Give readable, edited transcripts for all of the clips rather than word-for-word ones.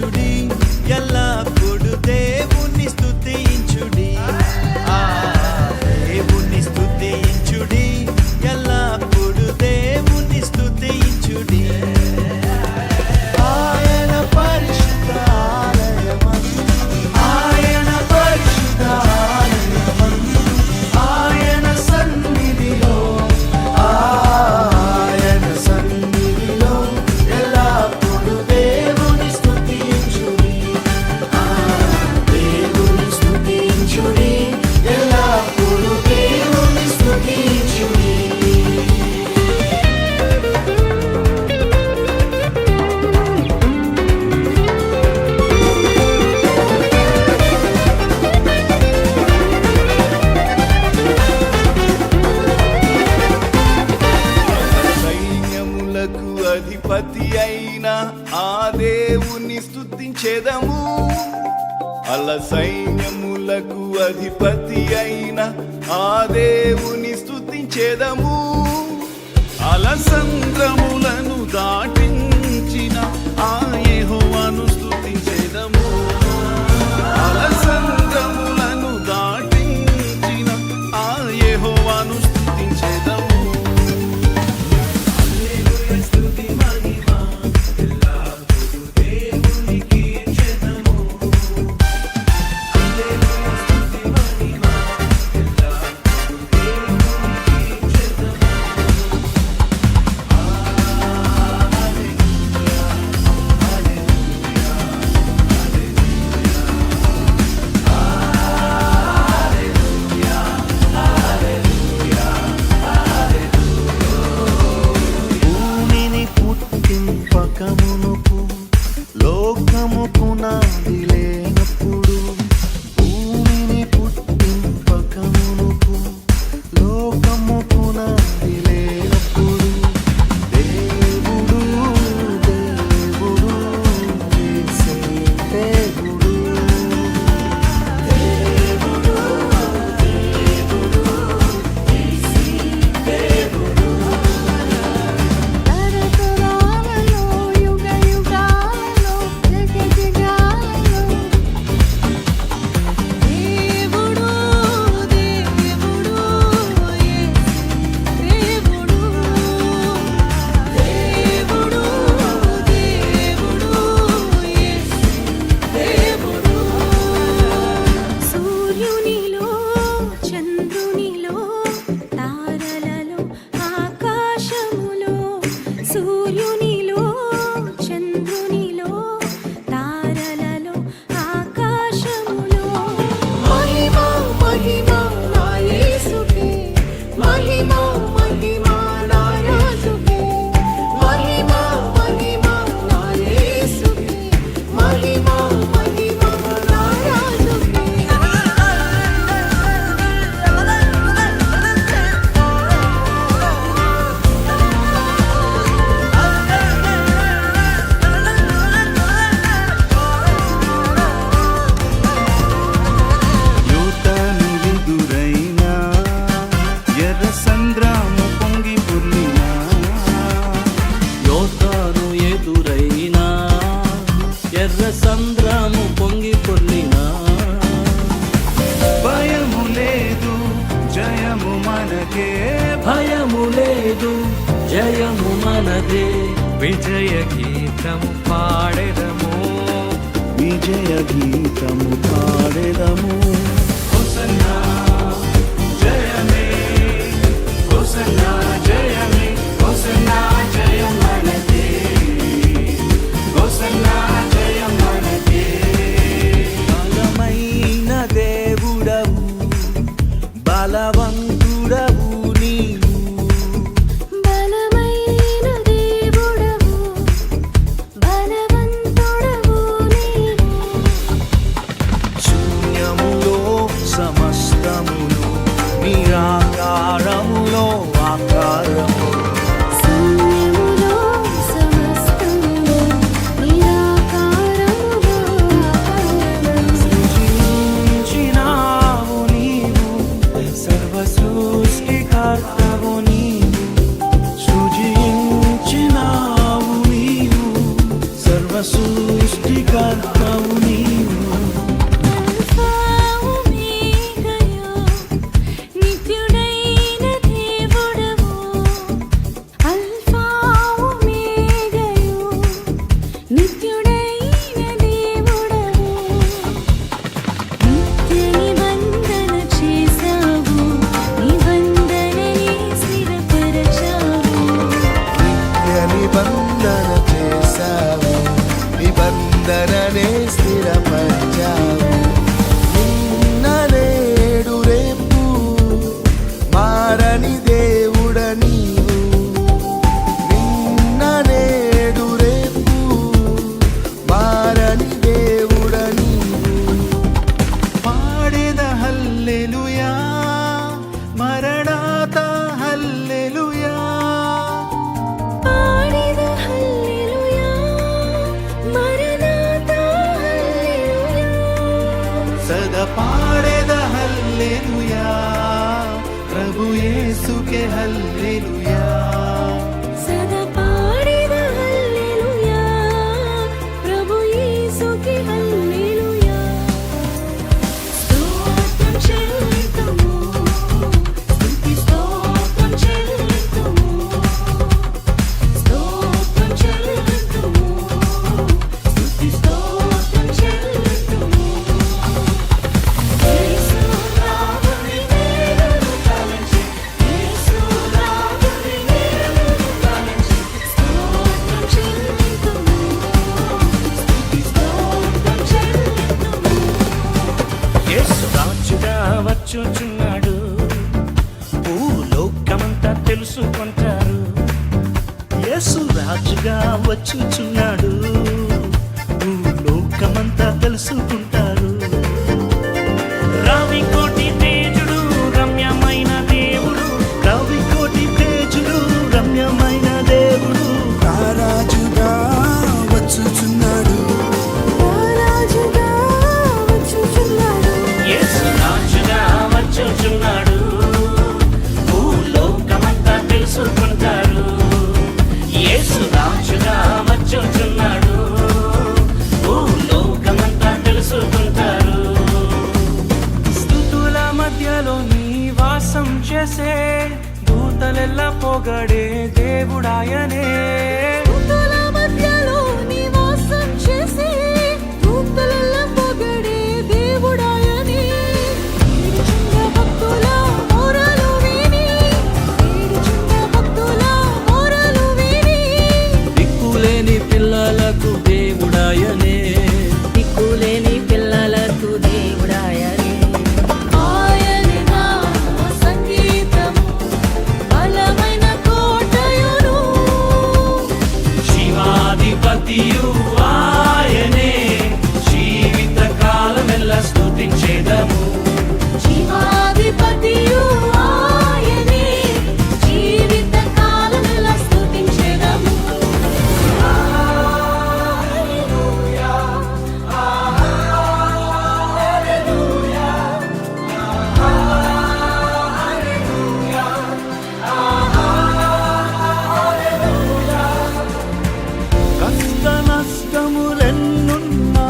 స్తుతించుడి ఎల్లప్పుడు దేవుని స్తుతించుడి దేవుని స్తుతించుడి ఎల్లప్పుడు దేవుని స్తుతించుడి ఆయన పరిశుద్ధ ఆలయమందు ఆయన పరిశుద్ధ ఆలయమందు ఆయన సన్నిధిలో ఎల్లప్పుడు దేవుని స్తుతించుడి దేవుని స్తుతించుడి ఎల్లప్పుడు దేవుని స్తుతించుడి. సైన్యములకు అధిపతి అయిన ఆ దేవుని స్తుతించెదము సైన్యములకు అధిపతి అయిన ఆ దేవుని స్తుతించెదము సంద్రములను దాటించిన ఆ యెహోవాను స్తుతించెదము సంద్రములను దాటించిన ఆ యెహోవాను స్తుతించెదము. భూమిని పుట్టింపకమునుపు లోకము పునాది లేనప్పుడు భూమిని పుట్టింపకమునుపు లోకము పునాది లేనప్పుడు దేవుడు దేవుడు యేసే దేవుడు దేవుడు దేవుడు యేసే దేవుడు. తరతరాలలో యుగ యుగాలలో జగజగాలలో దేవుడు దేవుడు యేసు దేవుడు దేవుడు దేవుడు యేసు దేవుడు. సూర్యునిలో చంద్రునిలో తారలలో ఆకాశములో సూర్యునిలో చంద్రునిలో తారలలో ఆకాశములో మహిమ మహిమ నా యేసుకే మహిమ మహిమ నా రాజుకే మహిమ మహిమ నా యేసుకే మహిమ మహిమ నా రాజుకే. యోతాను ఎదురైనా ఎర్ర సంద్రము పొంగి పొర్లినా యోతాను ఎదురైనా ఎర్ర సంద్రము పొంగి పొర్లినా భయము లేదు జయము మనకే భయము లేదు జయము మనదే విజయ గీతము పాడెదము విజయ గీతము పాడెదము. హోసన్నా జయమే హోసన్నా జయమే హోసన్నా జయం మనదే హోసన్నా జయం మనదే. బలమైన దేవుడవు బలవంతుడవు నీవు బలమైన దేవుడవు బలవంతుడవు నీవు శూన్యములో సమస్తం హల్లెలూయా సదా పాడేద హల్లెలూయా ప్రభు యేసుకి హల్లెలూయా స్తోత్రం చెల్లితుము స్తుతి స్తోత్రం చెల్లితుము స్తోత్రం చెల్లితుము స్తుతి స్తోత్రం చెల్లితుము యేసు రాముని నేరును తలంచి యేసు రాముని నేరును తలంచి స్తోత్రం చెల్లితుము స్తుతి స్తోత్రం చెల్లితుము యేసు రాజుగా వచ్చుచున్నాడు భూలోకమంతా తెలుసుకుంటారు యేసు రాజుగా వచ్చుచున్నాడు భూలోకమంతా తెలుసుకుంటారు రావికోటి తేజుడు రమ్యమైన దేవుడు రావికోటి తేజుడు రమ్యమైన దేవుడు రారాజుగా వచ్చుచున్నాడు రాజుగా వచ్చుచున్నాడు యేసు రాజుగా వచ్చుచున్నాడు భూలోకమంతా తెలుసుకుంటారు యేసు రాజుగా వచ్చుచున్నాడు భూలోకమంతా తెలుసుకుంటారు స్తుతుల మధ్యలో నీ వాసం చేసే దూతలెల్లా పొగడే దేవుడాయనే దూతల మధ్యలో నివాసం చేసే దూతలెల్ల పొగడే దేవుడాయని ఏడుచున్న భక్తుల మొరలు విని ఏడుచున్న భక్తుల మొరలు విని దిక్కులేని పిల్లలకు దేవుడాయనే దిక్కులేని పిల్లలకు దేవుడాయనే ఆయనే నా సంగీతము బలమైన కోటయును జీవాధిపతియు ఆయనే జీవిత కాలమెల్లా స్తుతించేదము జీవాధిపతియు ఆయనే జీవిత కాలమెల్లా స్తుతించెదము కష్ట నష్టములెన్నున్నా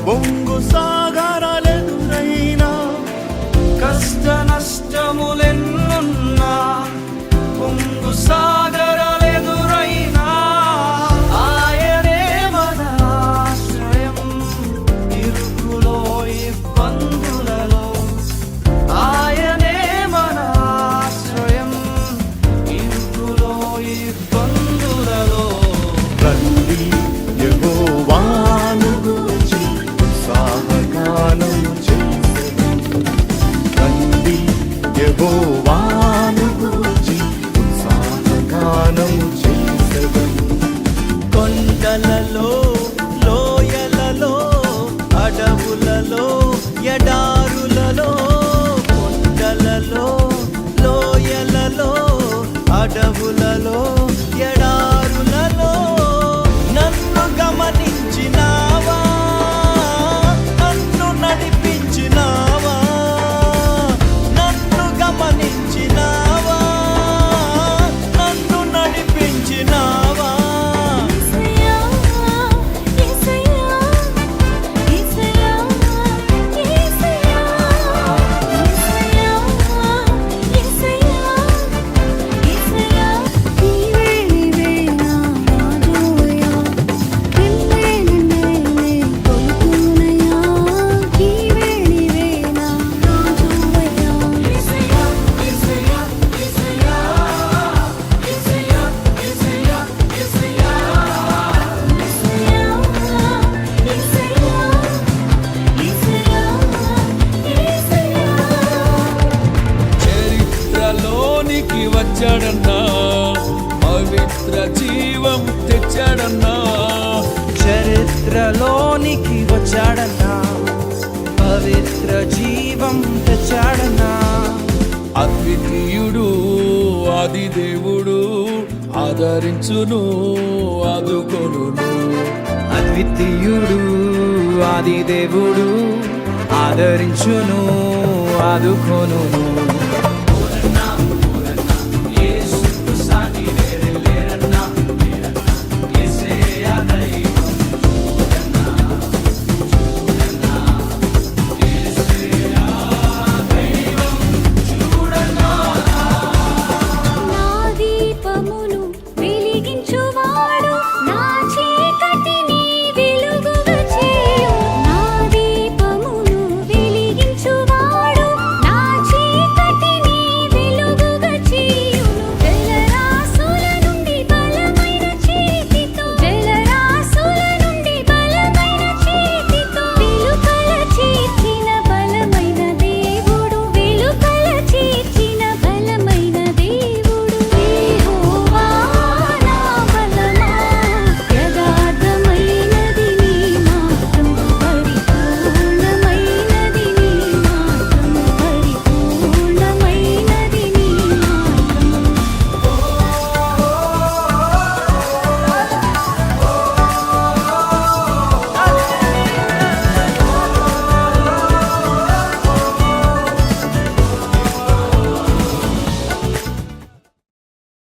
పొంగు సాగరాలెదురైనా కష్ట నష్టములెన్నున్నా పొంగు సాగరాలెదురైనా ఆయనే మన ఆశ్రయం ఇరుకులో ఇబ్బందులలో ఆయనే మన ఆశ్రయం ఇరుకులో ఇబ్బందులలో రండి యెహోవాను గూర్చి ఉత్సాహగానము చేసెదము రండి యెహోవాను గూర్చి ఉత్సాహగానము చేసెదము కొండలలో లోయలలో అడవులలో ఎడారులలో కొండలలో లోయలలో అడవులలో ఎడారులలో నన్ను గమనించినావా నన్ను నడిపించినావా నన్ను గమనించినావా నన్ను నడిపించినావా యేసయ్యా యేసయ్యా యేసయ్యా యేసయ్యా యేసయ్యా యేసయ్యా యేసయ్యా నీవే నీవే నా రాజువయ్యా నిన్నే నిన్నే కొలుకునయ్యా నీవే నీవే నా రాజువయ్యా యేసయ్యా యేసయ్యా యేసయ్యా యేసయ్యా యేసయ్యా యేసయ్యా చరిత్రలోనికి వచ్చాడన్నా పవిత్ర జీవం తెచ్చాడన్నా చరిత్రలోనికి వచ్చాడన్నా పవిత్ర జీవం తెచ్చాడన్నా అద్వితీయుడు ఆది దేవుడు ఆదరించును ఆదుకొనును అద్వితీయుడు ఆది దేవుడు ఆదరించును ఆదుకొనును